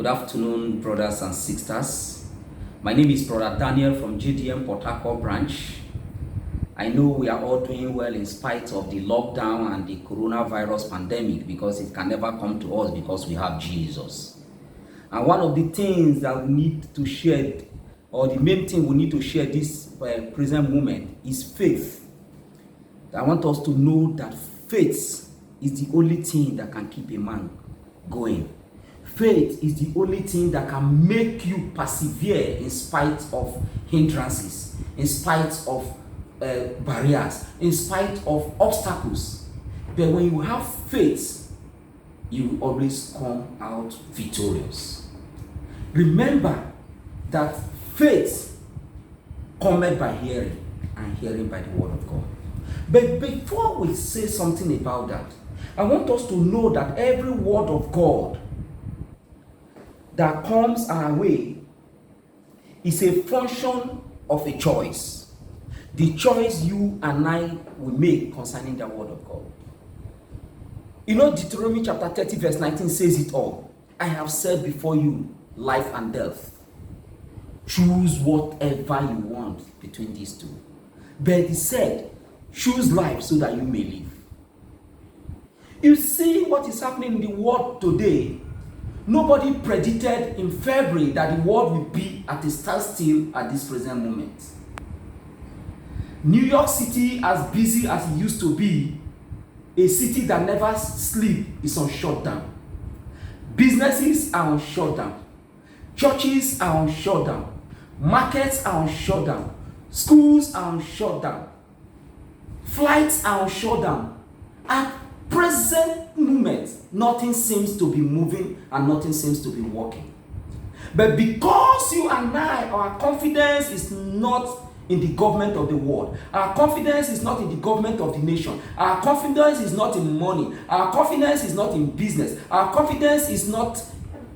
Good afternoon, brothers and sisters. My name is Brother Daniel from GDM Port Harcourt branch. I know we are all doing well in spite of the lockdown and the coronavirus pandemic, because it can never come to us because we have Jesus. And one of the things that we need to share, or the main thing we need to share this present moment, is faith. I want us to know that faith is the only thing that can keep a man going. Faith is the only thing that can make you persevere in spite of hindrances, in spite of barriers, in spite of obstacles. But when you have faith, you will always come out victorious. Remember that faith cometh by hearing, and hearing by the word of God. But before we say something about that, I want us to know that every word of God that comes our way is a function of a choice. The choice you and I will make concerning the word of God. You know, Deuteronomy chapter 30 verse 19 says it all. I have said before you life and death. Choose whatever you want between these two. But he said, choose life so that you may live. You see what is happening in the world today. Nobody predicted in February that the world will be at a standstill at this present moment. New York City, as busy as it used to be, a city that never sleeps, is on shutdown. Businesses are on shutdown. Churches are on shutdown. Markets are on shutdown. Schools are on shutdown. Flights are on shutdown. At present moment, nothing seems to be moving and nothing seems to be working. But because you and I, our confidence is not in the government of the world. Our confidence is not in the government of the nation. Our confidence is not in money. Our confidence is not in business. Our confidence is not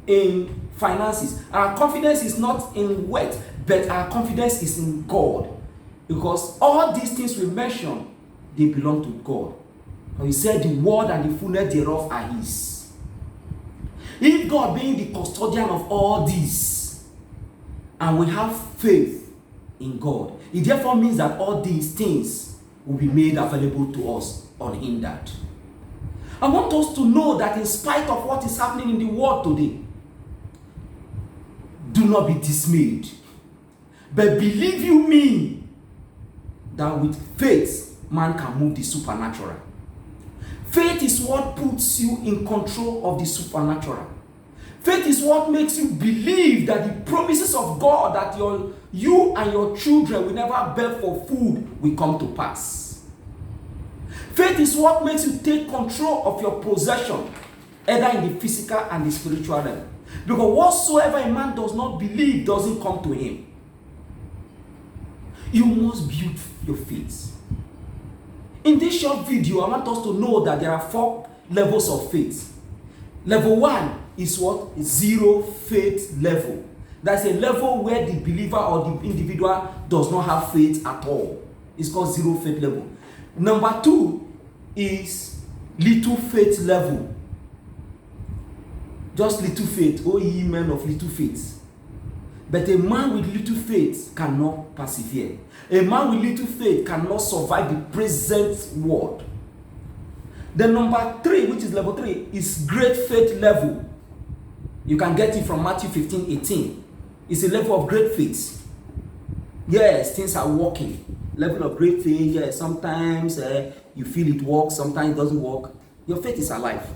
in finances. Our confidence is not in wealth, but our confidence is in God. Because all these things we mentioned, they belong to God. And he said the world and the fullness thereof are his. If God being the custodian of all this, and we have faith in God, it therefore means that all these things will be made available to us unhindered. I want us to know that in spite of what is happening in the world today, do not be dismayed. But believe you me, that with faith, man can move the supernatural. Faith is what puts you in control of the supernatural. Faith is what makes you believe that the promises of God that you and your children will never beg for food will come to pass. Faith is what makes you take control of your possession, either in the physical and the spiritual realm. Because whatsoever a man does not believe doesn't come to him. You must build your faith. In this short video, I want us to know that there are 4 levels of faith. Level 1 is what? Zero faith level. That's a level where the believer or the individual does not have faith at all. It's called zero faith level. Number 2 is little faith level. Just little faith. Oh, ye men of little faith. But a man with little faith cannot persevere. A man with little faith cannot survive the present world. The number 3, which is level 3, is great faith level. You can get it from Matthew 15:18. It's a level of great faith. Yes, things are working. Level of great faith. Yes, sometimes you feel it works, sometimes it doesn't work. Your faith is alive.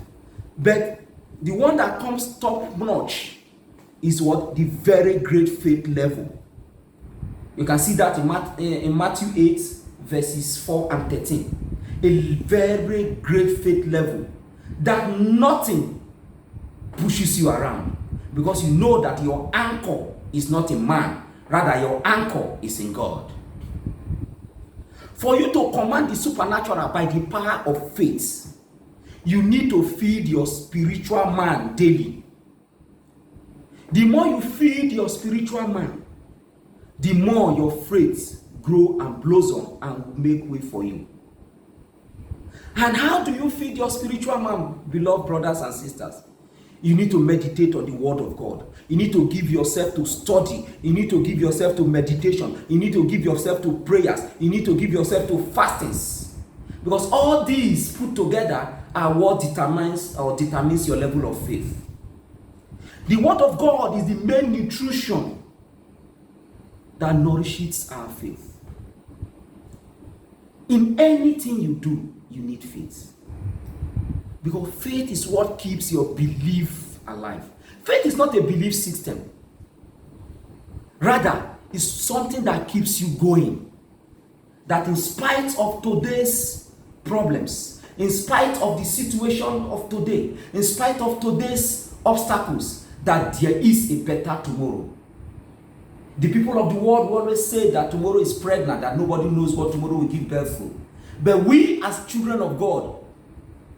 But the one that comes top notch is what? The very great faith level. You can see that in Matthew 8 verses 4 and 13. A very great faith level that nothing pushes you around, because you know that your anchor is not in man, rather your anchor is in God. For you to command the supernatural by the power of faith, you need to feed your spiritual man daily. The more you feed your spiritual man, the more your faith grow and blossom and will make way for you. And how do you feed your spiritual man, beloved brothers and sisters? You need to meditate on the word of God. You need to give yourself to study. You need to give yourself to meditation. You need to give yourself to prayers. You need to give yourself to fastings. Because all these put together are what determines your level of faith. The word of God is the main nutrition that nourishes our faith. In anything you do, you need faith. Because faith is what keeps your belief alive. Faith is not a belief system. Rather, it's something that keeps you going. That in spite of today's problems, in spite of the situation of today, in spite of today's obstacles, that there is a better tomorrow. The people of the world will always say that tomorrow is pregnant, that nobody knows what tomorrow will give birth to. But we as children of God,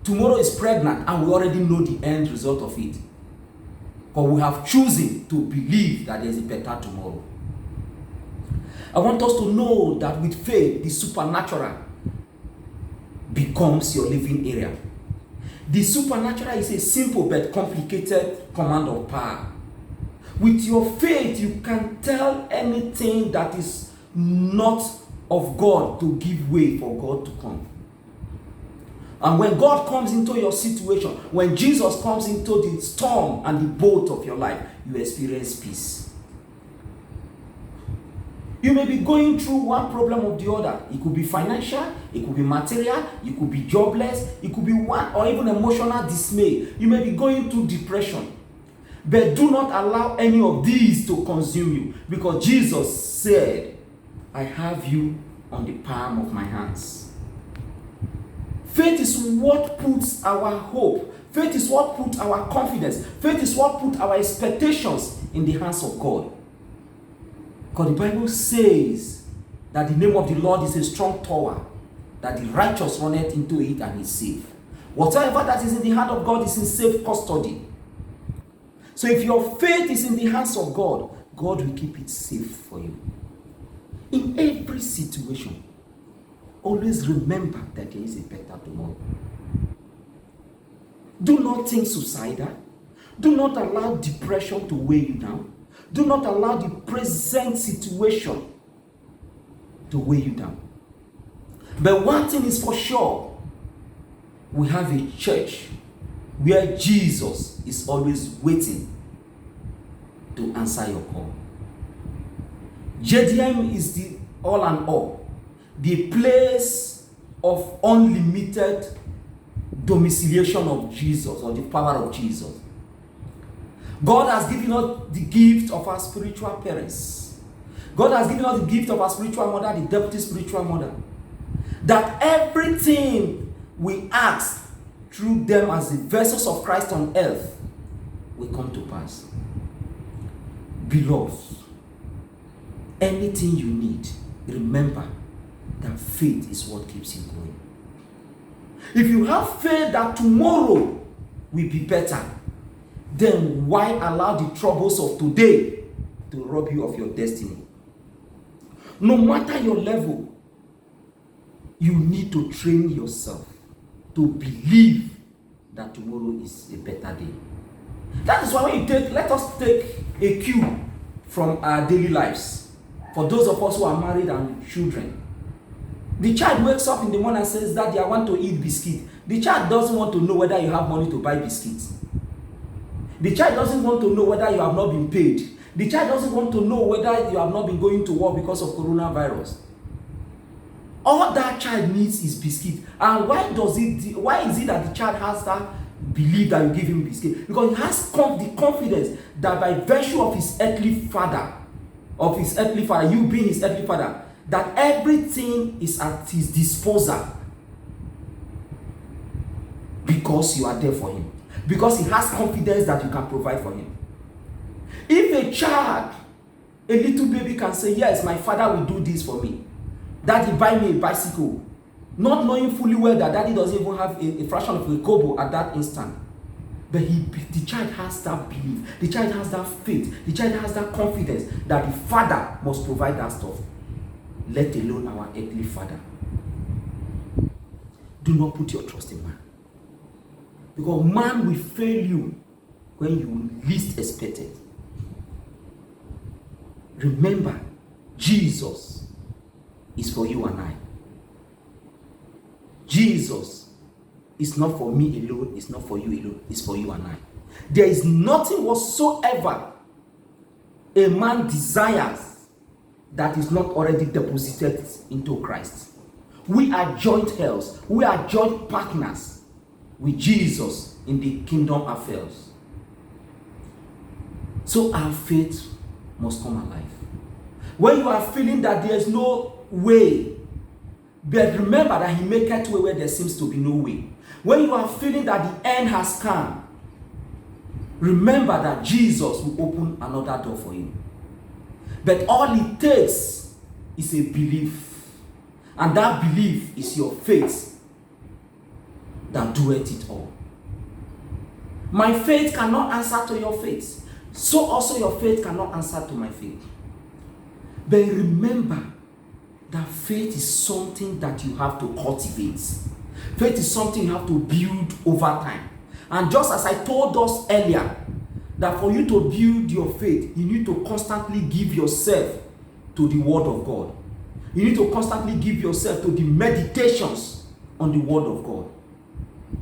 tomorrow is pregnant and we already know the end result of it. But we have chosen to believe that there is a better tomorrow. I want us to know that with faith, the supernatural becomes your living area. The supernatural is a simple but complicated command of power. With your faith, you can tell anything that is not of God to give way for God to come. And when God comes into your situation, when Jesus comes into the storm and the boat of your life, you experience peace. You may be going through one problem or the other. It could be financial, it could be material, you could be jobless, it could be one or even emotional dismay. You may be going through depression. But do not allow any of these to consume you, because Jesus said, I have you on the palm of my hands. Faith is what puts our hope, faith is what puts our confidence, faith is what puts our expectations in the hands of God. Because the Bible says that the name of the Lord is a strong tower, that the righteous runneth into it and is safe. Whatever that is in the hand of God is in safe custody. So if your faith is in the hands of God, God will keep it safe for you. In every situation, always remember that there is a better tomorrow. Do not think suicidal. Do not allow depression to weigh you down. Do not allow the present situation to weigh you down. But one thing is for sure, we have a church where Jesus is always waiting to answer your call. JDM is the all and all, the place of unlimited domiciliation of Jesus, or the power of Jesus. God has given us the gift of our spiritual parents. God has given us the gift of our spiritual mother, the deputy spiritual mother. That everything we ask through them as the vessels of Christ on earth will come to pass. Beloved, anything you need, remember that faith is what keeps you going. If you have faith that tomorrow will be better, then why allow the troubles of today to rob you of your destiny? No matter your level, you need to train yourself to believe that tomorrow is a better day. That is why when let us take a cue from our daily lives. For those of us who are married and children, the child wakes up in the morning and says, Daddy, I want to eat biscuit. The child doesn't want to know whether you have money to buy biscuits. The child doesn't want to know whether you have not been paid. The child doesn't want to know whether you have not been going to work because of coronavirus. All that child needs is biscuit. And why is it that the child has that belief that you give him biscuit? Because he has the confidence that by virtue of his earthly father, you being his earthly father, that everything is at his disposal because you are there for him. Because he has confidence that you can provide for him. If a child, a little baby can say, yes, my father will do this for me. Daddy, buy me a bicycle. Not knowing fully well that daddy doesn't even have a fraction of a kobo at that instant. But the child has that belief. The child has that faith. The child has that confidence that the father must provide that stuff. Let alone our earthly father. Do not put your trust in man. Because man will fail you when you least expect it. Remember, Jesus is for you and I. Jesus is not for me alone, it's not for you alone, it's for you and I. There is nothing whatsoever a man desires that is not already deposited into Christ. We are joint heirs, we are joint partners with Jesus in the kingdom affairs. So our faith must come alive. When you are feeling that there is no way, but remember that he maketh way where there seems to be no way. When you are feeling that the end has come, remember that Jesus will open another door for you. But all it takes is a belief. And that belief is your faith that doeth it all. My faith cannot answer to your faith. So also your faith cannot answer to my faith. But remember that faith is something that you have to cultivate. Faith is something you have to build over time. And just as I told us earlier, that for you to build your faith, you need to constantly give yourself to the Word of God. You need to constantly give yourself to the meditations on the Word of God.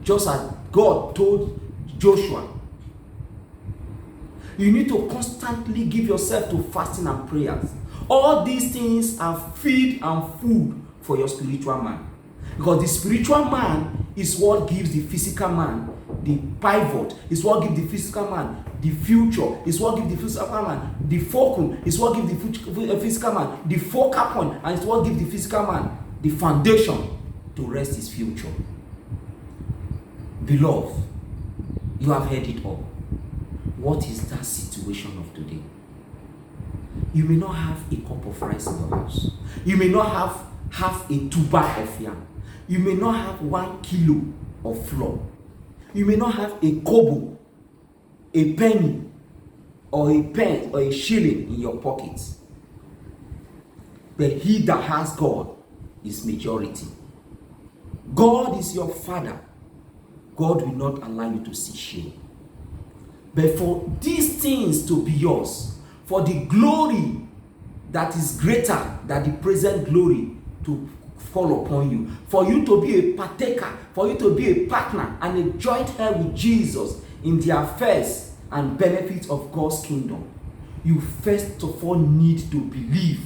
Just as God told Joshua, you need to constantly give yourself to fasting and prayers. All these things are feed and food for your spiritual man. Because the spiritual man is what gives the physical man the pivot, is what gives the physical man the future, is what gives the physical man the fulcrum, is what gives the physical man the focal point, and it's what gives the physical man the foundation to rest his future. Beloved, you have heard it all. What is that situation of today? You may not have a cup of rice in your house. You may not have half a tuber of yam. You may not have 1 kilo of flour. You may not have a kobo, a penny, or a pen, or a shilling in your pocket. But he that has God is majority. God is your Father. God will not allow you to see shame. But for these things to be yours, for the glory that is greater than the present glory to fall upon you, for you to be a partaker, for you to be a partner and a joint heir with Jesus in the affairs and benefits of God's kingdom, you first of all need to believe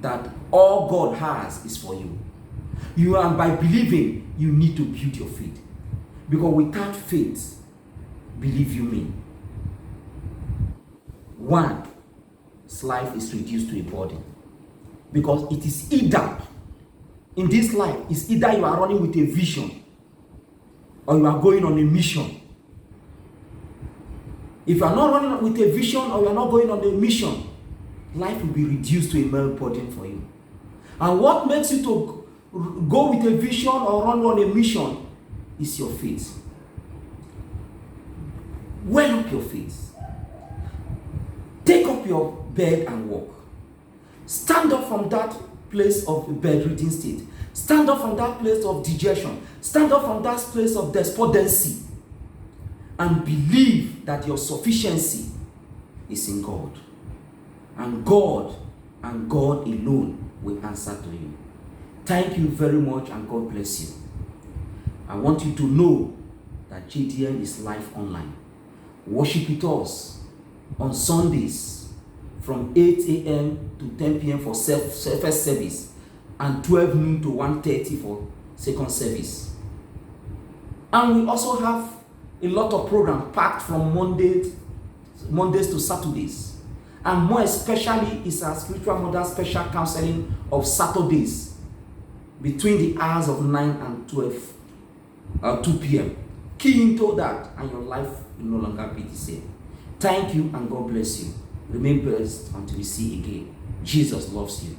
that all God has is for you. And by believing, you need to build your faith. Because without faith, believe you me, one's life is reduced to a burden. Because it is either, in this life, it's either you are running with a vision or you are going on a mission. If you are not running with a vision or you are not going on a mission, life will be reduced to a mere burden for you. And what makes you to go with a vision or run on a mission is your faith. Well up your faith. Take up your bed and walk. Stand up from that place of bedridden state. Stand up from that place of dejection. Stand up from that place of despondency. And believe that your sufficiency is in God. And God alone will answer to you. Thank you very much and God bless you. I want you to know that JDM is live online. Worship with us on Sundays from 8 a.m. to 10 p.m. for first service and 12 noon to 1:30 for second service. And we also have a lot of programs packed from Mondays to Saturdays. And more especially is our spiritual mother special counseling of Saturdays between the hours of 9 and 2 p.m. Key into that and your life will no longer be the same. Thank you and God bless you. Remain blessed until we see again. Jesus loves you.